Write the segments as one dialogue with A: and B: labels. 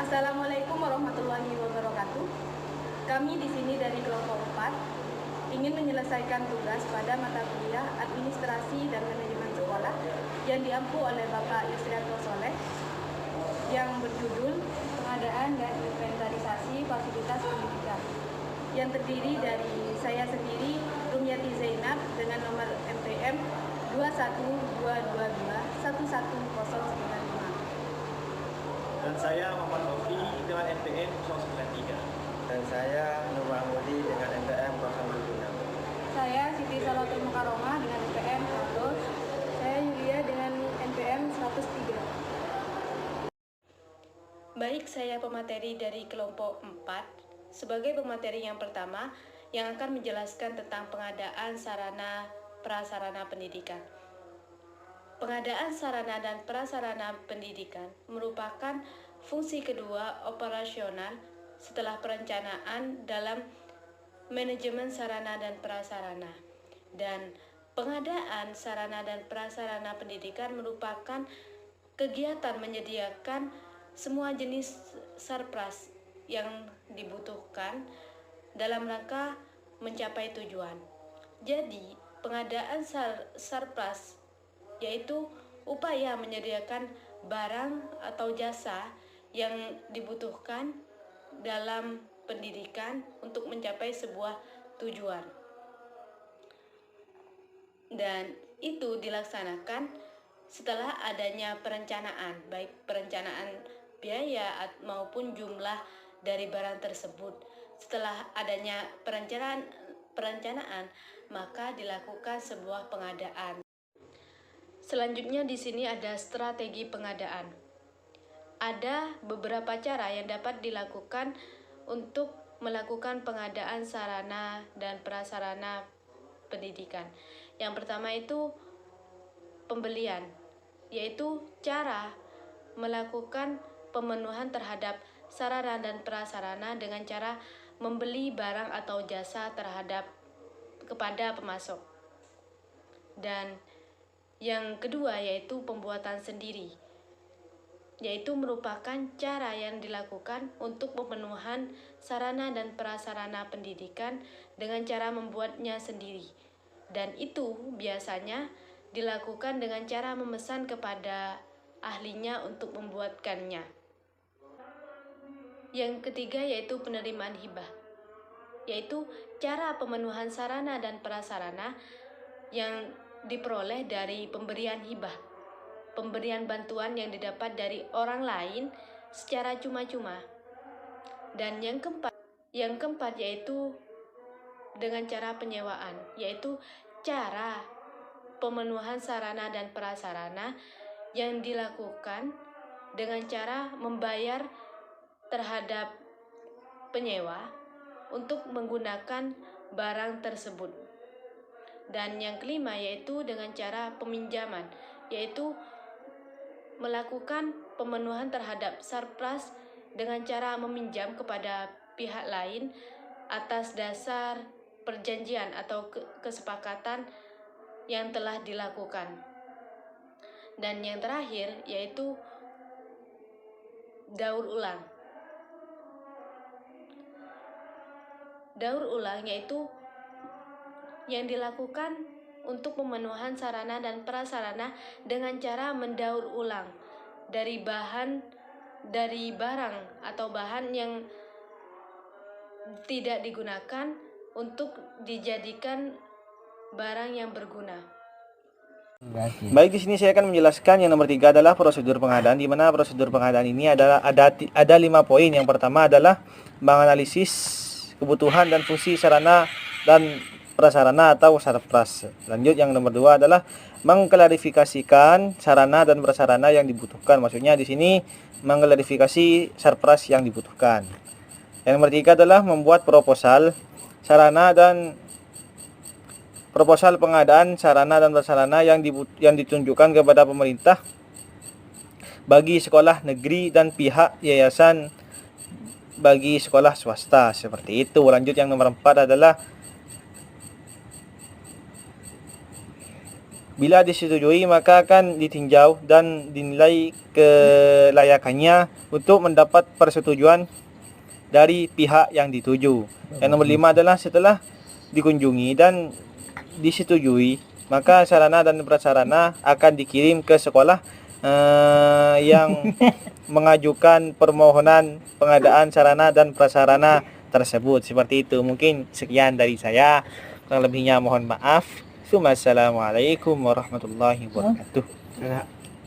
A: Assalamualaikum warahmatullahi wabarakatuh. Kami di sini dari kelompok 4 ingin menyelesaikan tugas pada mata kuliah Administrasi dan Manajemen Sekolah yang diampu oleh Bapak Yusrianto Soleh yang berjudul Pengadaan dan Inventarisasi Fasilitas Pendidikan, yang terdiri dari saya sendiri, Rumyati Zainab, dengan nomor MPM 21222111095.
B: Dan saya Muhammad Novi dengan NPM 093.
C: Dan saya Nur Mahmudi dengan NPM 076.
A: Saya Siti Salatul Mukaromah dengan NPM 100. Saya Yulia dengan NPM 103. Baik, saya pemateri dari kelompok 4. Sebagai pemateri yang pertama yang akan menjelaskan tentang pengadaan sarana prasarana pendidikan. Pengadaan sarana dan prasarana pendidikan merupakan fungsi kedua operasional setelah perencanaan dalam manajemen sarana dan prasarana. Dan pengadaan sarana dan prasarana pendidikan merupakan kegiatan menyediakan semua jenis sarpras yang dibutuhkan dalam rangka mencapai tujuan. Jadi, pengadaan sarpras yaitu upaya menyediakan barang atau jasa yang dibutuhkan dalam pendidikan untuk mencapai sebuah tujuan. Dan itu dilaksanakan setelah adanya perencanaan, baik perencanaan biaya maupun jumlah dari barang tersebut. Setelah adanya perencanaan, maka dilakukan sebuah pengadaan. Selanjutnya di sini ada strategi pengadaan. Ada beberapa cara yang dapat dilakukan untuk melakukan pengadaan sarana dan prasarana pendidikan. Yang pertama itu pembelian, yaitu cara melakukan pemenuhan terhadap sarana dan prasarana dengan cara membeli barang atau jasa kepada pemasok. Dan yang kedua yaitu pembuatan sendiri, yaitu merupakan cara yang dilakukan untuk pemenuhan sarana dan prasarana pendidikan dengan cara membuatnya sendiri. Dan itu biasanya dilakukan dengan cara memesan kepada ahlinya untuk membuatkannya. Yang ketiga yaitu penerimaan hibah, yaitu cara pemenuhan sarana dan prasarana yang diperoleh dari pemberian hibah, pemberian bantuan yang didapat dari orang lain secara cuma-cuma. Dan yang keempat yaitu dengan cara penyewaan, yaitu cara pemenuhan sarana dan prasarana yang dilakukan dengan cara membayar terhadap penyewa untuk menggunakan barang tersebut. Dan yang kelima yaitu dengan cara peminjaman, yaitu melakukan pemenuhan terhadap sarpras dengan cara meminjam kepada pihak lain atas dasar perjanjian atau kesepakatan yang telah dilakukan. Dan yang terakhir yaitu daur ulang. Daur ulang yaitu yang dilakukan untuk pemenuhan sarana dan prasarana dengan cara mendaur ulang dari barang atau bahan yang tidak digunakan untuk dijadikan barang yang berguna.
B: Baik, di sini saya akan menjelaskan yang nomor 3 adalah prosedur pengadaan, di mana prosedur pengadaan ini ada 5 poin. Yang pertama adalah menganalisis kebutuhan dan fungsi sarana dan prasarana atau sarpras. Lanjut, yang nomor 2 adalah mengklarifikasikan sarana dan prasarana yang dibutuhkan. Maksudnya di sini mengklarifikasi sarpras yang dibutuhkan. Yang nomor 3 adalah membuat proposal pengadaan sarana dan prasarana yang ditunjukkan kepada pemerintah bagi sekolah negeri dan pihak yayasan bagi sekolah swasta, seperti itu. Lanjut, yang nomor 4 adalah Bila disetujui, maka akan ditinjau dan dinilai kelayakannya untuk mendapat persetujuan dari pihak yang dituju. Yang nomor 5 adalah setelah dikunjungi dan disetujui, maka sarana dan prasarana akan dikirim ke sekolah yang mengajukan permohonan pengadaan sarana dan prasarana tersebut. Seperti itu. Mungkin sekian dari saya. Kurang lebihnya mohon maaf. Assalamualaikum warahmatullahi wabarakatuh.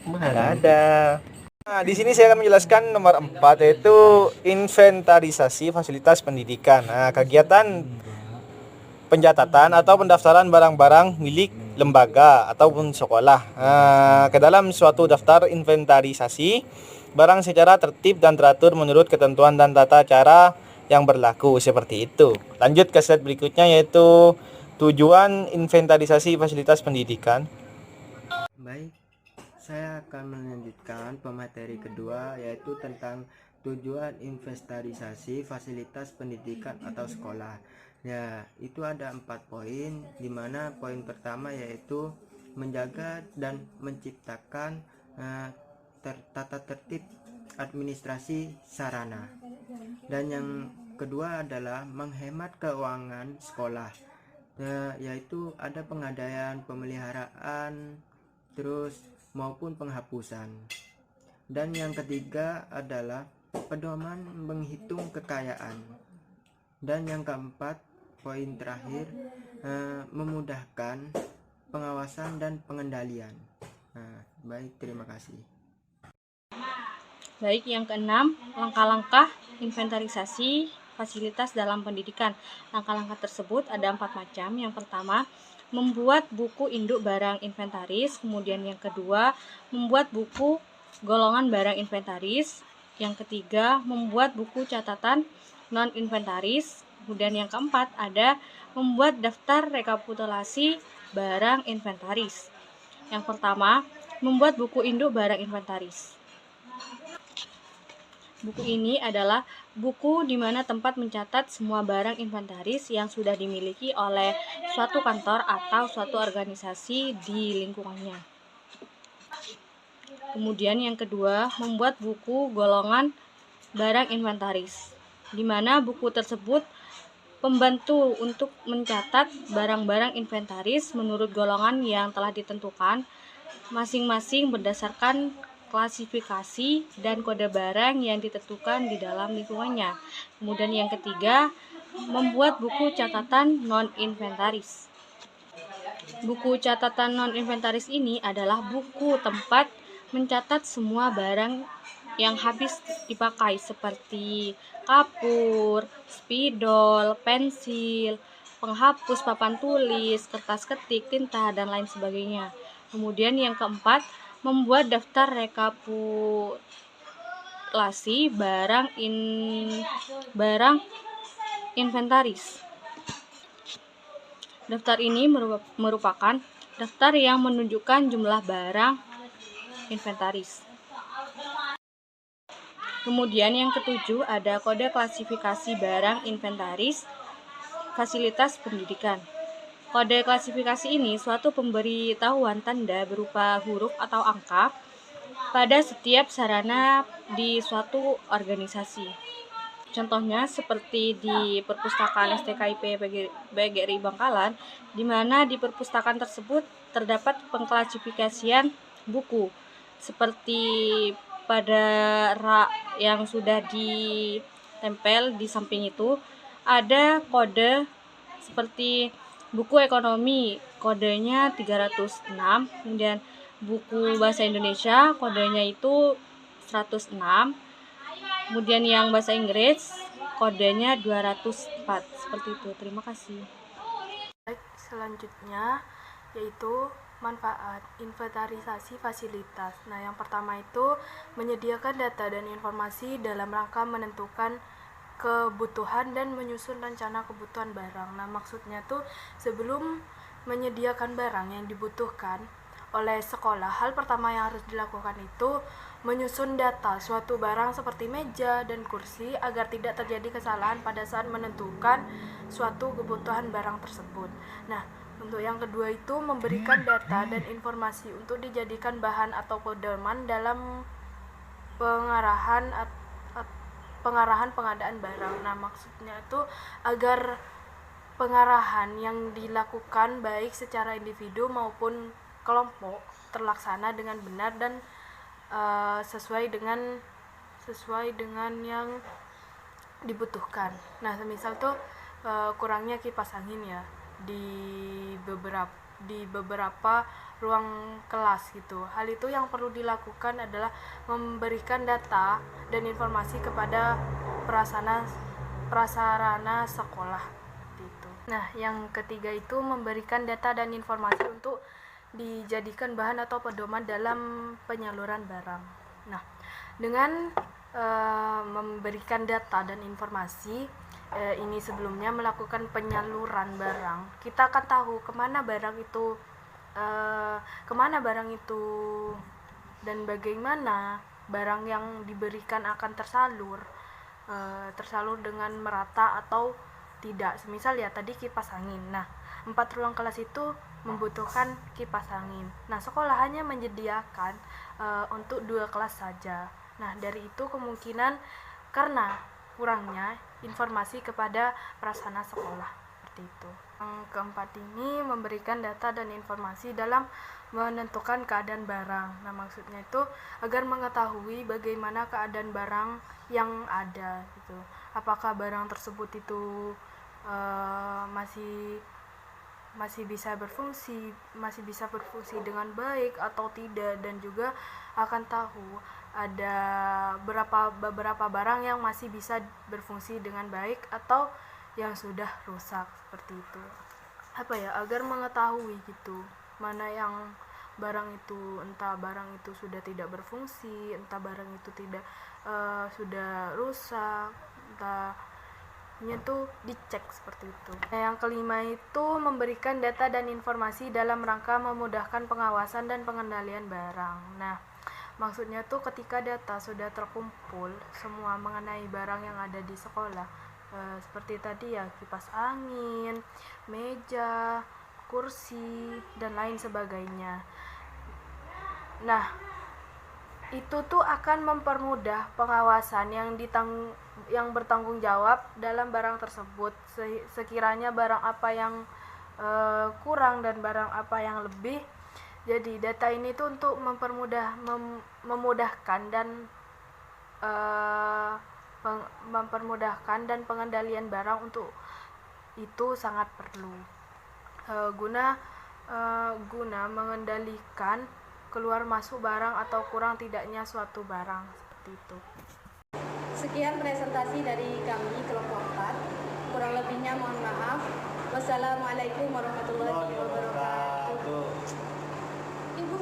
B: Dadah. Nah, di sini saya akan menjelaskan nomor 4, yaitu inventarisasi fasilitas pendidikan. Nah, kegiatan pencatatan atau pendaftaran barang-barang milik lembaga ataupun sekolah ke dalam suatu daftar inventarisasi barang secara tertib dan teratur menurut ketentuan dan tata cara yang berlaku, seperti itu. Lanjut ke slide berikutnya, yaitu tujuan inventarisasi fasilitas pendidikan.
C: Baik, saya akan melanjutkan pemateri kedua, yaitu tentang tujuan inventarisasi fasilitas pendidikan atau sekolah. Ya, itu ada 4 poin, di mana poin pertama yaitu menjaga dan menciptakan tata tertib administrasi sarana. Dan yang kedua adalah menghemat keuangan sekolah, yaitu ada pengadaan, pemeliharaan, terus maupun penghapusan. Dan yang ketiga adalah pedoman menghitung kekayaan. Dan yang keempat, poin terakhir, memudahkan pengawasan dan pengendalian. Baik, terima kasih.
D: Baik, yang keenam, langkah-langkah inventarisasi fasilitas dalam pendidikan. Langkah-langkah tersebut ada 4 macam. Yang pertama, membuat buku induk barang inventaris. Kemudian yang kedua, membuat buku golongan barang inventaris. Yang ketiga, membuat buku catatan non-inventaris. Kemudian yang keempat, ada membuat daftar rekapitulasi barang inventaris. Yang pertama, membuat buku induk barang inventaris. Buku ini adalah buku di mana tempat mencatat semua barang inventaris yang sudah dimiliki oleh suatu kantor atau suatu organisasi di lingkungannya. Kemudian yang kedua, membuat buku golongan barang inventaris, di mana buku tersebut membantu untuk mencatat barang-barang inventaris menurut golongan yang telah ditentukan masing-masing berdasarkan klasifikasi dan kode barang yang ditentukan di dalam lingkungannya. Kemudian yang ketiga, membuat buku catatan non-inventaris. Buku catatan non-inventaris ini adalah buku tempat mencatat semua barang yang habis dipakai seperti kapur, spidol, pensil, penghapus papan tulis, kertas ketik, tinta, dan lain sebagainya. Kemudian yang keempat, membuat daftar rekapitulasi barang inventaris. Daftar ini merupakan daftar yang menunjukkan jumlah barang inventaris. Kemudian yang ketujuh, ada kode klasifikasi barang inventaris fasilitas pendidikan. Kode klasifikasi ini suatu pemberitahuan tanda berupa huruf atau angka pada setiap sarana di suatu organisasi. Contohnya seperti di perpustakaan STKIP PGRI Bangkalan, di mana di perpustakaan tersebut terdapat pengklasifikasian buku. Seperti pada rak yang sudah ditempel di samping itu, ada kode seperti buku ekonomi, kodenya 306, kemudian buku bahasa Indonesia, kodenya itu 106, kemudian yang bahasa Inggris, kodenya 204, seperti itu. Terima kasih.
A: Selanjutnya, yaitu manfaat inventarisasi fasilitas. Nah, yang pertama itu menyediakan data dan informasi dalam rangka menentukan kebutuhan dan menyusun rencana kebutuhan barang. Nah, maksudnya tuh sebelum menyediakan barang yang dibutuhkan oleh sekolah, hal pertama yang harus dilakukan itu menyusun data suatu barang seperti meja dan kursi agar tidak terjadi kesalahan pada saat menentukan suatu kebutuhan barang tersebut. Nah,
E: Untuk yang kedua itu memberikan data dan informasi untuk dijadikan bahan atau pedoman dalam pengarahan pengadaan barang. Nah, maksudnya itu agar pengarahan yang dilakukan baik secara individu maupun kelompok terlaksana dengan benar dan sesuai dengan yang dibutuhkan. Nah, semisal tuh kurangnya kipas angin ya di beberapa ruang kelas gitu. Hal itu yang perlu dilakukan adalah memberikan data dan informasi kepada prasarana sekolah gitu. Nah, yang ketiga itu memberikan data dan informasi untuk dijadikan bahan atau pedoman dalam penyaluran barang. Nah, dengan memberikan data dan informasi ini sebelumnya melakukan penyaluran barang, kita akan tahu kemana barang itu dan bagaimana barang yang diberikan akan tersalur dengan merata atau tidak. Semisal ya tadi kipas angin. Nah, 4 ruang kelas itu membutuhkan kipas angin. Nah, sekolah hanya menyediakan untuk 2 kelas saja. Nah, dari itu kemungkinan karena kurangnya informasi kepada prasarana sekolah seperti itu. Yang keempat ini memberikan data dan informasi dalam menentukan keadaan barang. Nah, maksudnya itu agar mengetahui bagaimana keadaan barang yang ada gitu. Apakah barang tersebut itu masih bisa berfungsi dengan baik atau tidak, dan juga akan tahu ada beberapa barang yang masih bisa berfungsi dengan baik atau yang sudah rusak seperti itu. Agar mengetahui gitu mana yang barang itu, entah barang itu sudah tidak berfungsi, entah barang itu tidak sudah rusak, entah itu dicek seperti itu. Nah, yang kelima itu memberikan data dan informasi dalam rangka memudahkan pengawasan dan pengendalian barang. Nah, maksudnya tuh ketika data sudah terkumpul semua mengenai barang yang ada di sekolah, seperti tadi ya kipas angin, meja, kursi, dan lain sebagainya. Nah, itu tuh akan mempermudah pengawasan yang bertanggung jawab dalam barang tersebut. Sekiranya barang apa yang kurang dan barang apa yang lebih. Jadi data ini tuh untuk memudahkan dan pengendalian barang untuk itu sangat perlu guna mengendalikan keluar masuk barang atau kurang tidaknya suatu barang seperti itu.
A: Sekian presentasi dari kami kelompok 4. Kurang lebihnya mohon maaf. Wassalamualaikum warahmatullahi wabarakatuh.